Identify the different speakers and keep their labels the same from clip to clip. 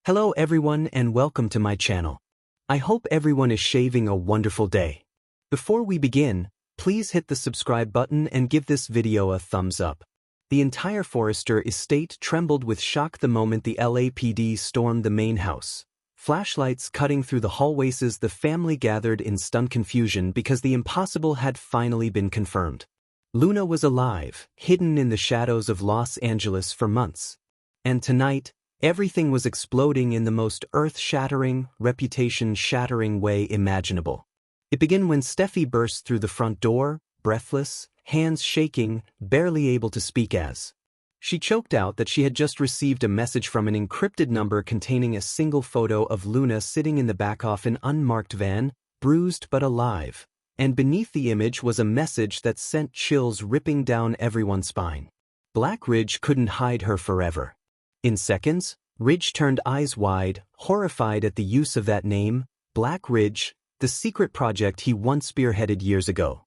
Speaker 1: Hello everyone and welcome to my channel. I hope everyone is shaving a wonderful day. Before we begin, please hit the subscribe button and give this video a thumbs up. The entire Forrester estate trembled with shock the moment the LAPD stormed the main house. Flashlights cutting through the hallways as the family gathered in stunned confusion because the impossible had finally been confirmed. Luna was alive, hidden in the shadows of Los Angeles for months. And tonight, everything was exploding in the most earth-shattering, reputation-shattering way imaginable. It began when Steffi burst through the front door, breathless, hands shaking, barely able to speak as she choked out that she had just received a message from an encrypted number containing a single photo of Luna sitting in the back of an unmarked van, bruised but alive, and beneath the image was a message that sent chills ripping down everyone's spine. Black Ridge couldn't hide her forever. In seconds, Ridge turned eyes wide, horrified at the use of that name, Black Ridge, the secret project he once spearheaded years ago.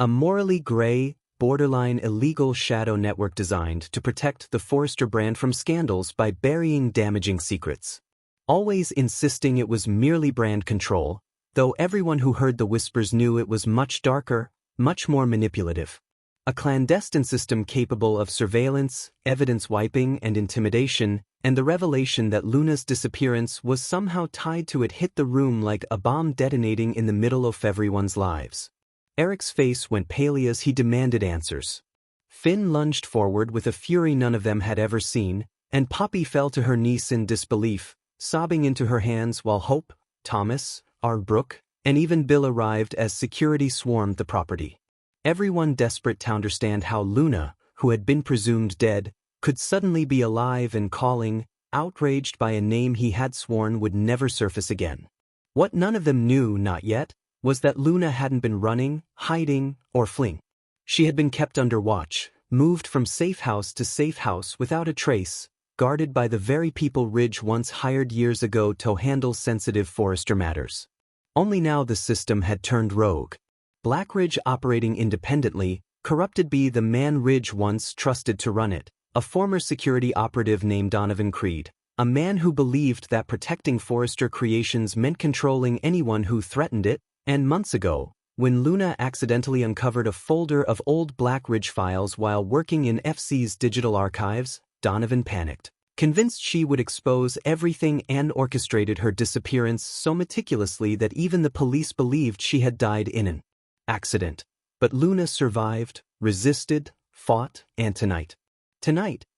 Speaker 1: A morally gray, borderline illegal shadow network designed to protect the Forrester brand from scandals by burying damaging secrets. Always insisting it was merely brand control, though everyone who heard the whispers knew it was much darker, much more manipulative. A clandestine system capable of surveillance, evidence wiping, and intimidation, and the revelation that Luna's disappearance was somehow tied to it hit the room like a bomb detonating in the middle of everyone's lives. Eric's face went pale as he demanded answers. Finn lunged forward with a fury none of them had ever seen, and Poppy fell to her knees in disbelief, sobbing into her hands while Hope, Thomas, Brooke, and even Bill arrived as security swarmed the property. Everyone desperate to understand how Luna, who had been presumed dead, could suddenly be alive and calling, outraged by a name he had sworn would never surface again. What none of them knew, not yet, was that Luna hadn't been running, hiding, or fleeing. She had been kept under watch, moved from safe house to safe house without a trace, guarded by the very people Ridge once hired years ago to handle sensitive Forrester matters. Only now the system had turned rogue. Black Ridge operating independently, corrupted by the man Ridge once trusted to run it, a former security operative named Donovan Creed, a man who believed that protecting Forrester creations meant controlling anyone who threatened it, and months ago, when Luna accidentally uncovered a folder of old Black Ridge files while working in FC's digital archives, Donovan panicked, convinced she would expose everything and orchestrated her disappearance so meticulously that even the police believed she had died in an accident. But Luna survived, resisted, fought, and tonight,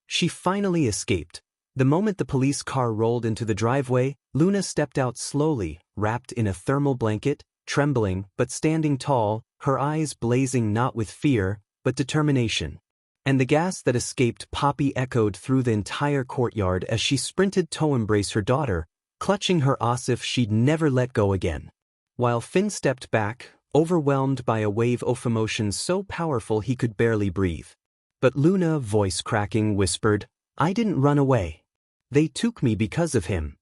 Speaker 1: she finally escaped. The moment the police car rolled into the driveway, Luna stepped out slowly, wrapped in a thermal blanket, trembling but standing tall, her eyes blazing not with fear, but determination. And the gas that escaped Poppy echoed through the entire courtyard as she sprinted to embrace her daughter, clutching her as if she'd never let go again. While Finn stepped back, overwhelmed by a wave of emotion so powerful he could barely breathe. But Luna, voice cracking, whispered, "I didn't run away. They took me because of him."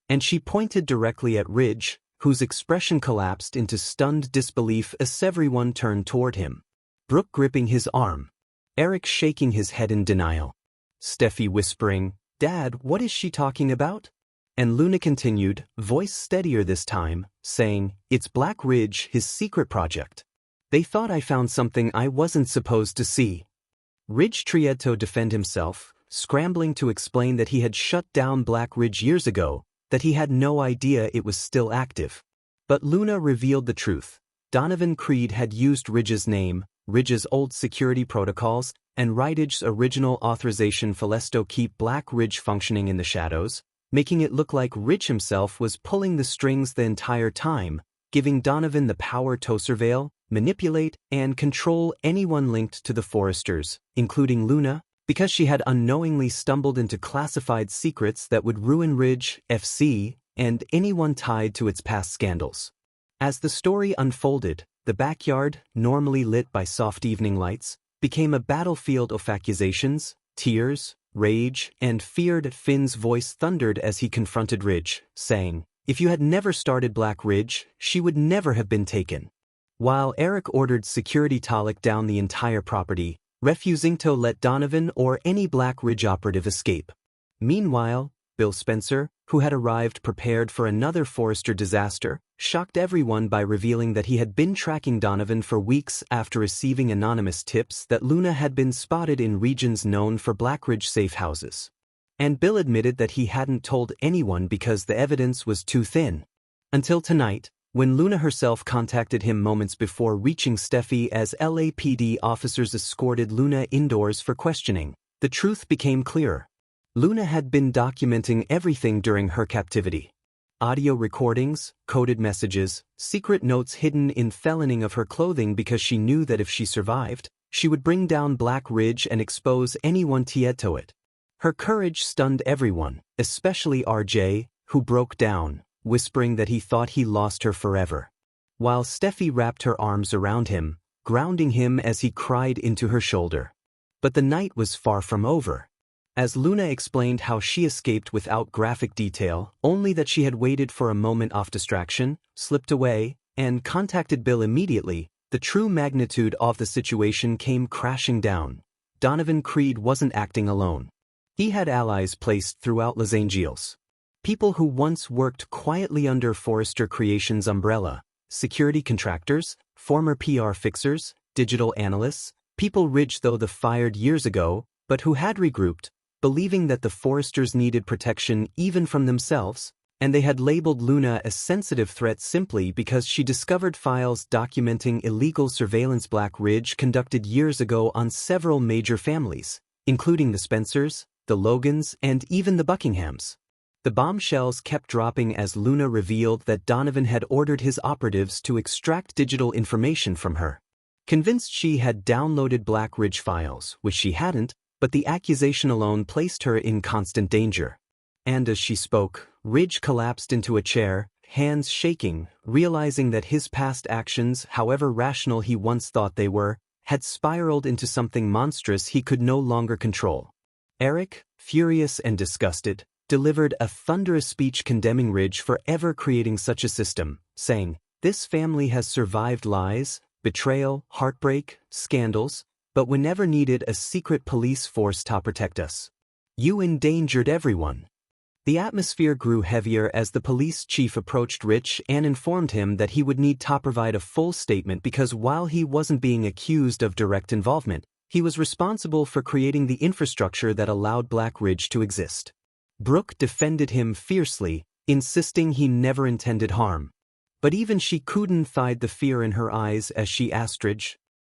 Speaker 1: And she pointed directly at Ridge, whose expression collapsed into stunned disbelief as everyone turned toward him. Brooke gripping his arm. Eric shaking his head in denial. Steffi whispering, "Dad, what is she talking about?" And Luna continued, voice steadier this time, saying, "It's Black Ridge, his secret project. They thought I found something I wasn't supposed to see." Ridge tried to defend himself, scrambling to explain that he had shut down Black Ridge years ago, that he had no idea it was still active. But Luna revealed the truth. Donovan Creed had used Ridge's name, Ridge's old security protocols, and Ridge's original authorization to keep Black Ridge functioning in the shadows, making it look like Ridge himself was pulling the strings the entire time, giving Donovan the power to surveil, manipulate, and control anyone linked to the Forresters, including Luna, because she had unknowingly stumbled into classified secrets that would ruin Ridge, FC, and anyone tied to its past scandals. As the story unfolded, the backyard, normally lit by soft evening lights, became a battlefield of accusations, tears, rage, and feared. Finn's voice thundered as he confronted Ridge, saying, "If you had never started Black Ridge, she would never have been taken." While Eric ordered security to lock down the entire property, refusing to let Donovan or any Black Ridge operative escape. Meanwhile, Bill Spencer, who had arrived prepared for another Forrester disaster, shocked everyone by revealing that he had been tracking Donovan for weeks after receiving anonymous tips that Luna had been spotted in regions known for Blackridge safe houses. And Bill admitted that he hadn't told anyone because the evidence was too thin. Until tonight, when Luna herself contacted him moments before reaching Steffi as LAPD officers escorted Luna indoors for questioning, the truth became clearer. Luna had been documenting everything during her captivity. Audio recordings, coded messages, secret notes hidden in felloning of her clothing because she knew that if she survived, she would bring down Blackridge and expose anyone tied to it. Her courage stunned everyone, especially RJ, who broke down, whispering that he thought he lost her forever. While Steffi wrapped her arms around him, grounding him as he cried into her shoulder. But the night was far from over. As Luna explained how she escaped without graphic detail, only that she had waited for a moment off distraction, slipped away, and contacted Bill immediately, the true magnitude of the situation came crashing down. Donovan Creed wasn't acting alone. He had allies placed throughout Los Angeles. People who once worked quietly under Forrester Creations' umbrella, security contractors, former PR fixers, digital analysts, people rich though the fired years ago, but who had regrouped, believing that the Forresters needed protection even from themselves, and they had labeled Luna a sensitive threat simply because she discovered files documenting illegal surveillance Blackridge conducted years ago on several major families, including the Spencers, the Logans, and even the Buckinghams. The bombshells kept dropping as Luna revealed that Donovan had ordered his operatives to extract digital information from her. Convinced she had downloaded Blackridge files, which she hadn't, but the accusation alone placed her in constant danger. And as she spoke, Ridge collapsed into a chair, hands shaking, realizing that his past actions, however rational he once thought they were, had spiraled into something monstrous he could no longer control. Eric, furious and disgusted, delivered a thunderous speech condemning Ridge for ever creating such a system, saying, "This family has survived lies, betrayal, heartbreak, scandals, but we never needed a secret police force to protect us. You endangered everyone." The atmosphere grew heavier as the police chief approached Rich and informed him that he would need to provide a full statement because while he wasn't being accused of direct involvement, he was responsible for creating the infrastructure that allowed Blackridge to exist. Brooke defended him fiercely, insisting he never intended harm. But even she couldn't hide the fear in her eyes as she asked Ridge,